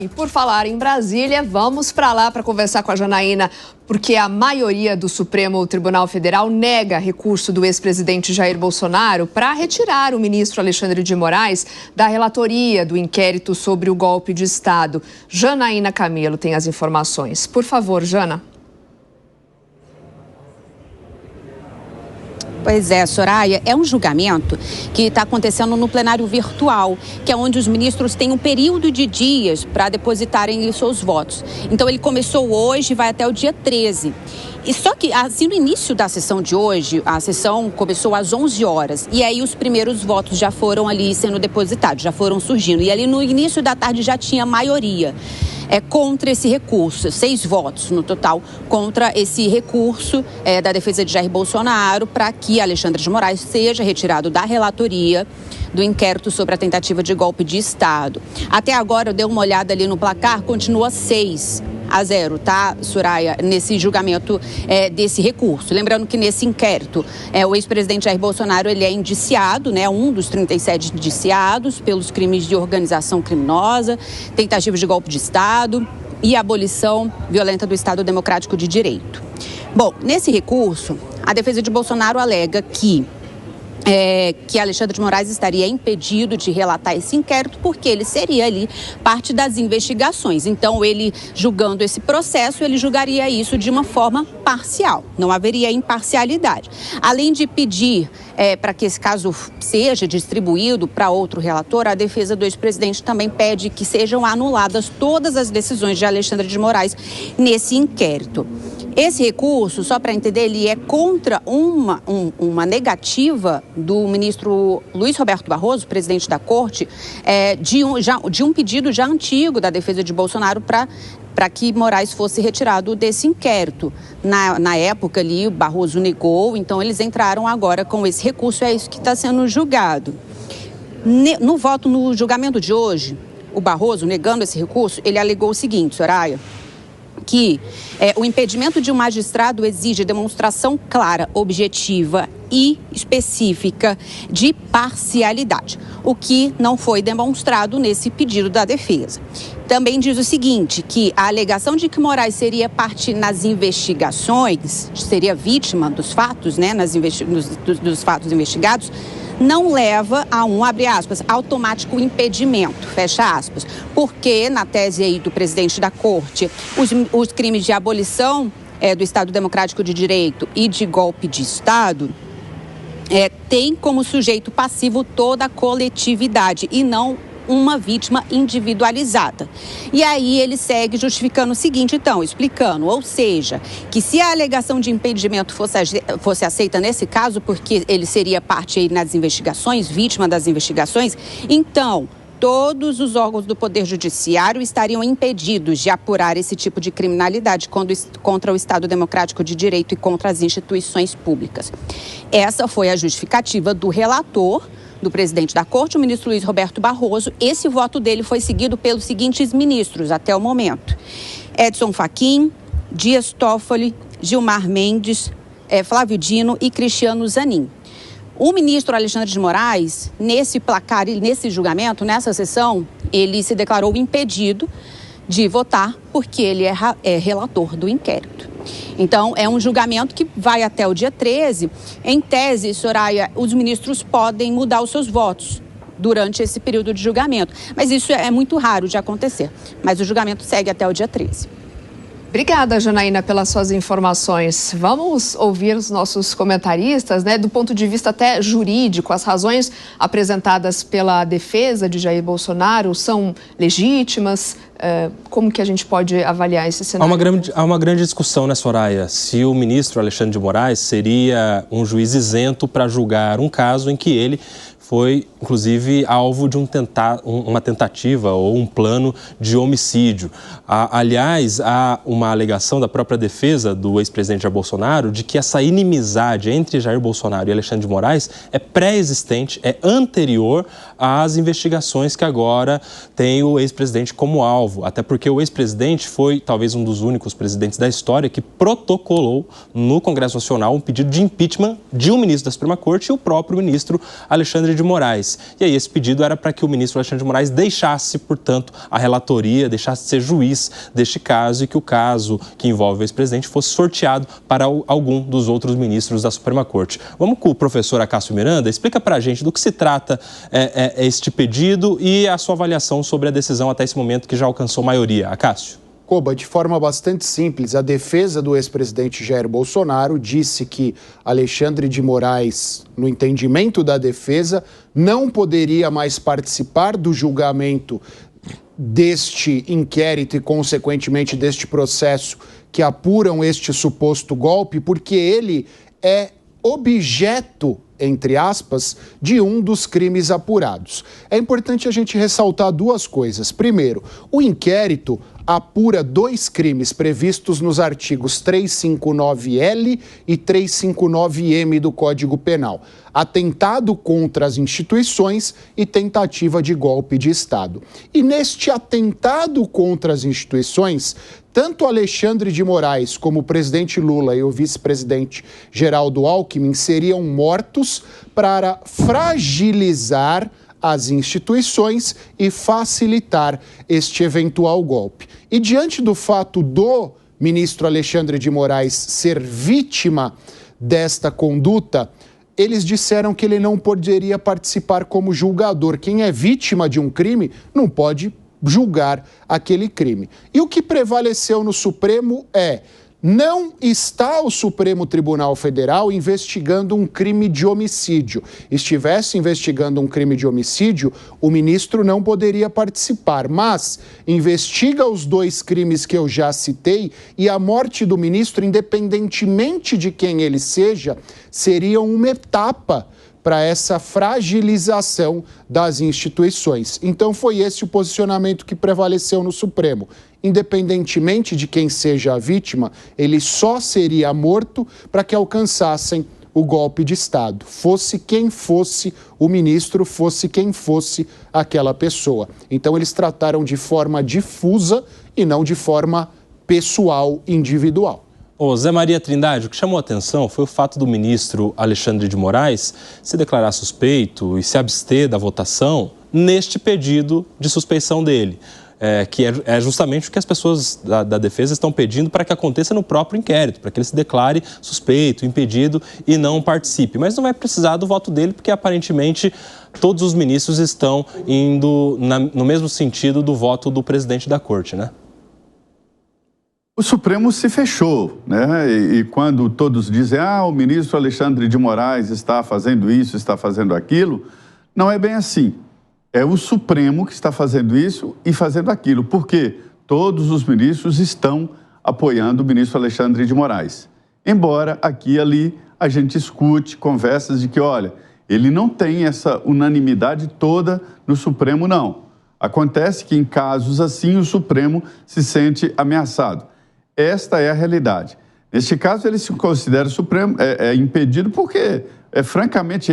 E por falar em Brasília, vamos para lá para conversar com a Janaína, porque a maioria do Supremo Tribunal Federal nega recurso do ex-presidente Jair Bolsonaro para retirar o ministro Alexandre de Moraes da relatoria do inquérito sobre o golpe de Estado. Janaína Camelo tem as informações. Por favor, Jana. Pois é, Soraya, é um julgamento que está acontecendo no plenário virtual, que é onde os ministros têm um período de dias para depositarem seus votos. Então ele começou hoje e vai até o dia 13. E só que, assim, no início da sessão de hoje, a sessão começou às 11 horas. E aí os primeiros votos já foram ali sendo depositados, já foram surgindo. E ali no início da tarde já tinha maioria contra esse recurso, 6 votos no total contra esse recurso da defesa de Jair Bolsonaro para que Alexandre de Moraes seja retirado da relatoria do inquérito sobre a tentativa de golpe de Estado. Até agora, eu dei uma olhada ali no placar, continua 6-0, tá, Soraya, nesse julgamento desse recurso. Lembrando que nesse inquérito, o ex-presidente Jair Bolsonaro, ele é indiciado, né, um dos 37 indiciados pelos crimes de organização criminosa, tentativa de golpe de Estado e abolição violenta do Estado Democrático de Direito. Bom, nesse recurso, a defesa de Bolsonaro alega que Alexandre de Moraes estaria impedido de relatar esse inquérito porque ele seria ali parte das investigações. Então, ele julgando esse processo, ele julgaria isso de uma forma parcial, não haveria imparcialidade. Além de pedir para que esse caso seja distribuído para outro relator, a defesa do ex-presidente também pede que sejam anuladas todas as decisões de Alexandre de Moraes nesse inquérito. Esse recurso, só para entender, ele é contra uma negativa do ministro Luiz Roberto Barroso, presidente da Corte, de um pedido já antigo da defesa de Bolsonaro para que Moraes fosse retirado desse inquérito. Na época ali, o Barroso negou, então eles entraram agora com esse recurso, é isso que está sendo julgado. No julgamento de hoje, o Barroso, negando esse recurso, ele alegou o seguinte, Soraya, que o impedimento de um magistrado exige demonstração clara, objetiva e específica de parcialidade, o que não foi demonstrado nesse pedido da defesa. Também diz o seguinte, que a alegação de que Moraes seria parte nas investigações, seria vítima dos fatos, né, dos fatos investigados, não leva a abre aspas, automático impedimento, fecha aspas, porque na tese aí do presidente da Corte, os crimes de abolição do Estado Democrático de Direito e de golpe de Estado tem como sujeito passivo toda a coletividade e não uma vítima individualizada. E aí ele segue justificando o seguinte, então, explicando, ou seja, que se a alegação de impedimento fosse aceita nesse caso, porque ele seria parte aí nas investigações, vítima das investigações, então todos os órgãos do Poder Judiciário estariam impedidos de apurar esse tipo de criminalidade contra o Estado Democrático de Direito e contra as instituições públicas. Essa foi a justificativa do relator, do presidente da Corte, o ministro Luiz Roberto Barroso. Esse voto dele foi seguido pelos seguintes ministros até o momento: Edson Fachin, Dias Toffoli, Gilmar Mendes, Flávio Dino e Cristiano Zanin. O ministro Alexandre de Moraes, nesse placar, nesse julgamento, nessa sessão, ele se declarou impedido de votar porque ele é relator do inquérito. Então, é um julgamento que vai até o dia 13. Em tese, Soraya, os ministros podem mudar os seus votos durante esse período de julgamento. Mas isso é muito raro de acontecer. Mas o julgamento segue até o dia 13. Obrigada, Janaína, pelas suas informações. Vamos ouvir os nossos comentaristas, né, do ponto de vista até jurídico. As razões apresentadas pela defesa de Jair Bolsonaro são legítimas? Como que a gente pode avaliar esse cenário? Há uma grande discussão, né, Soraya? Se o ministro Alexandre de Moraes seria um juiz isento para julgar um caso em que ele foi, inclusive, alvo de uma tentativa ou um plano de homicídio. Aliás, há uma alegação da própria defesa do ex-presidente Jair Bolsonaro de que essa inimizade entre Jair Bolsonaro e Alexandre de Moraes é pré-existente, é anterior às investigações que agora tem o ex-presidente como alvo. Até porque o ex-presidente foi talvez um dos únicos presidentes da história que protocolou no Congresso Nacional um pedido de impeachment de um ministro da Suprema Corte e o próprio ministro Alexandre de de Moraes. E aí esse pedido era para que o ministro Alexandre de Moraes deixasse, portanto, a relatoria, deixasse de ser juiz deste caso e que o caso que envolve o ex-presidente fosse sorteado para algum dos outros ministros da Suprema Corte. Vamos com o professor Acácio Miranda. Explica para a gente do que se trata este pedido e a sua avaliação sobre a decisão até esse momento que já alcançou maioria. Acácio. Coba, de forma bastante simples, a defesa do ex-presidente Jair Bolsonaro disse que Alexandre de Moraes, no entendimento da defesa, não poderia mais participar do julgamento deste inquérito e, consequentemente, deste processo que apuram este suposto golpe, porque ele é objeto, entre aspas, de um dos crimes apurados. É importante a gente ressaltar duas coisas. Primeiro, o inquérito apura dois crimes previstos nos artigos 359L e 359M do Código Penal: atentado contra as instituições e tentativa de golpe de Estado. E neste atentado contra as instituições, tanto Alexandre de Moraes como o presidente Lula e o vice-presidente Geraldo Alckmin seriam mortos para fragilizar as instituições e facilitar este eventual golpe. E diante do fato do ministro Alexandre de Moraes ser vítima desta conduta, eles disseram que ele não poderia participar como julgador. Quem é vítima de um crime não pode julgar aquele crime. E o que prevaleceu no Supremo é: não está o Supremo Tribunal Federal investigando um crime de homicídio. Estivesse investigando um crime de homicídio, o ministro não poderia participar, mas investiga os dois crimes que eu já citei e a morte do ministro, independentemente de quem ele seja, seria uma etapa para essa fragilização das instituições. Então foi esse o posicionamento que prevaleceu no Supremo. Independentemente de quem seja a vítima, ele só seria morto para que alcançassem o golpe de Estado. Fosse quem fosse o ministro, fosse quem fosse aquela pessoa. Então eles trataram de forma difusa e não de forma pessoal, individual. Ô, Zé Maria Trindade, o que chamou a atenção foi o fato do ministro Alexandre de Moraes se declarar suspeito e se abster da votação neste pedido de suspeição dele, que é justamente o que as pessoas da defesa estão pedindo para que aconteça no próprio inquérito, para que ele se declare suspeito, impedido e não participe. Mas não vai precisar do voto dele, porque aparentemente todos os ministros estão indo no mesmo sentido do voto do presidente da Corte, né? O Supremo se fechou, né? E quando todos dizem, o ministro Alexandre de Moraes está fazendo isso, está fazendo aquilo, não é bem assim. É o Supremo que está fazendo isso e fazendo aquilo, porque todos os ministros estão apoiando o ministro Alexandre de Moraes. Embora aqui e ali a gente escute conversas de que, olha, ele não tem essa unanimidade toda no Supremo, não. Acontece que em casos assim o Supremo se sente ameaçado. Esta é a realidade. Neste caso, ele se considera Supremo, impedido porque francamente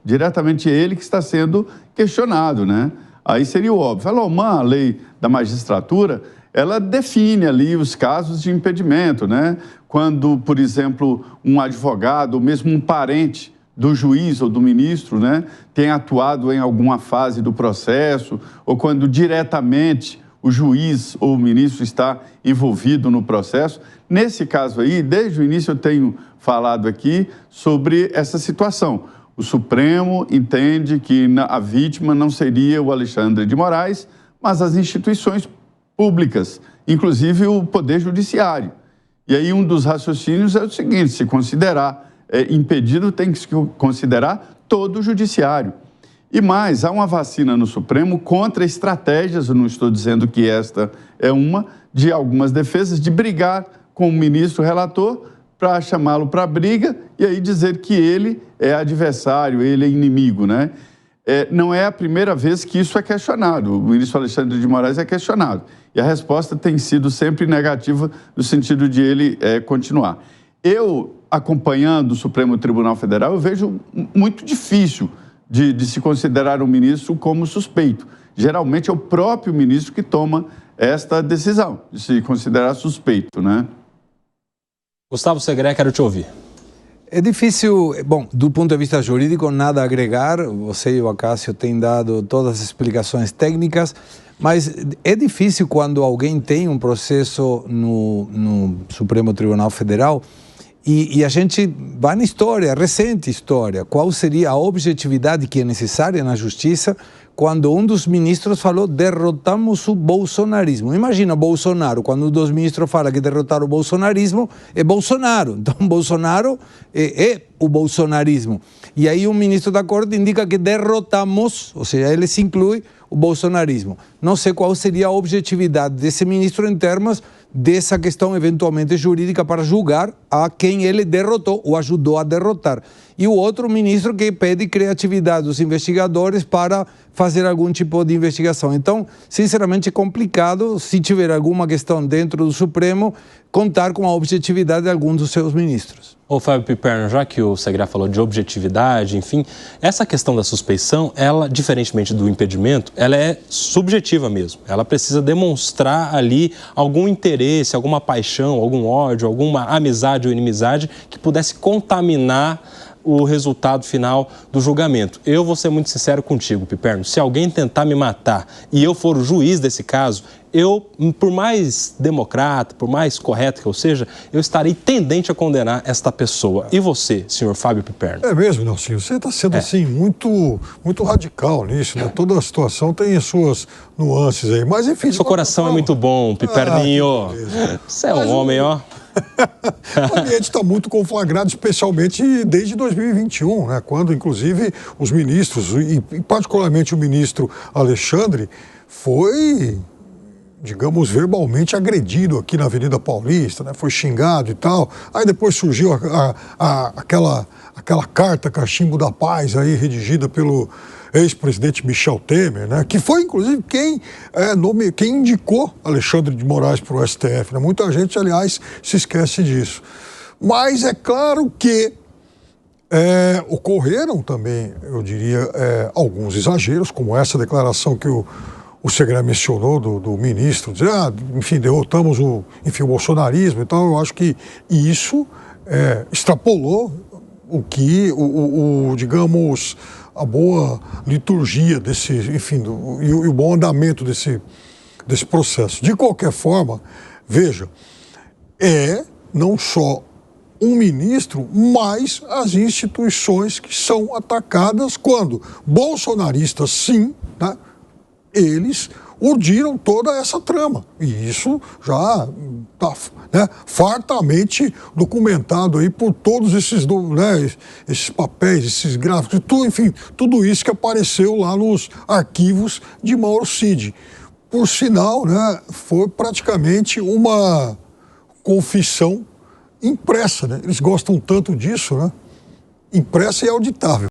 diretamente ele que está sendo questionado, né? Aí seria o óbvio. Falou, a lei da magistratura, ela define ali os casos de impedimento, né? Quando, por exemplo, um advogado ou mesmo um parente do juiz ou do ministro, né, tem atuado em alguma fase do processo, ou quando diretamente o juiz ou o ministro está envolvido no processo. Nesse caso aí, desde o início eu tenho falado aqui sobre essa situação. O Supremo entende que a vítima não seria o Alexandre de Moraes, mas as instituições públicas, inclusive o Poder Judiciário. E aí um dos raciocínios é o seguinte: se considerar impedido, tem que se considerar todo o Judiciário. E mais, há uma vacina no Supremo contra estratégias, eu não estou dizendo que esta é uma, de algumas defesas, de brigar com o ministro relator para chamá-lo para briga e aí dizer que ele é adversário, ele é inimigo, né? Não é a primeira vez que isso é questionado, o ministro Alexandre de Moraes é questionado. E a resposta tem sido sempre negativa, no sentido de ele continuar. Eu, acompanhando o Supremo Tribunal Federal, eu vejo muito difícil de se considerar um ministro como suspeito. Geralmente é o próprio ministro que toma esta decisão, de se considerar suspeito, né? Gustavo Segré, quero te ouvir. É difícil, bom, do ponto de vista jurídico, nada a agregar. Você e o Acácio têm dado todas as explicações técnicas, mas é difícil quando alguém tem um processo no Supremo Tribunal Federal e a gente vai na história, recente história, qual seria a objetividade que é necessária na justiça quando um dos ministros falou derrotamos o bolsonarismo. Imagina Bolsonaro, quando um dos ministros fala que derrotaram o bolsonarismo, é Bolsonaro. Então Bolsonaro é o bolsonarismo. E aí um ministro da corte indica que derrotamos, ou seja, ele se inclui o bolsonarismo. Não sei qual seria a objetividade desse ministro em termos dessa questão eventualmente jurídica para julgar a quem ele derrotou ou ajudou a derrotar. E o outro ministro que pede criatividade dos investigadores para fazer algum tipo de investigação. Então, sinceramente, é complicado, se tiver alguma questão dentro do Supremo, contar com a objetividade de algum dos seus ministros. Ô Fábio Piperno, já que o Segrá falou de objetividade, enfim, essa questão da suspeição, ela, diferentemente do impedimento, ela é subjetiva mesmo. Ela precisa demonstrar ali algum interesse, alguma paixão, algum ódio, alguma amizade ou inimizade que pudesse contaminar o resultado final do julgamento. Eu vou ser muito sincero contigo, Piperno, se alguém tentar me matar e eu for o juiz desse caso, eu, por mais democrata, por mais correto que eu seja, eu estarei tendente a condenar esta pessoa. E você, senhor Fábio Piperno? É mesmo, Nelsinho, você está sendo assim muito radical nisso, né? Toda a situação tem as suas nuances aí, mas enfim... Seu coração é muito bom, Piperninho. Você é um homem, ó. O ambiente está muito conflagrado, especialmente desde 2021, né? Quando, inclusive, os ministros, e particularmente o ministro Alexandre, foi, digamos, verbalmente agredido aqui na Avenida Paulista, né? Foi xingado e tal. Aí depois surgiu aquela carta cachimbo da paz aí, redigida pelo ex-presidente Michel Temer, né? Que foi, inclusive, quem indicou Alexandre de Moraes para o STF. Né? Muita gente, aliás, se esquece disso. Mas é claro que ocorreram também, eu diria, alguns exageros, como essa declaração que o Segrá mencionou do ministro, dizer, enfim, derrotamos o bolsonarismo. Então, eu acho que isso extrapolou digamos, a boa liturgia desse, enfim, e o bom andamento desse processo. De qualquer forma, veja, não só um ministro, mas as instituições que são atacadas quando bolsonaristas, sim, né, eles urdiram toda essa trama. E isso já está, né, fartamente documentado aí por todos esses papéis, esses gráficos, enfim, tudo isso que apareceu lá nos arquivos de Mauro Cid. Por sinal, né, foi praticamente uma confissão impressa, né? Eles gostam tanto disso, né? Impressa e auditável.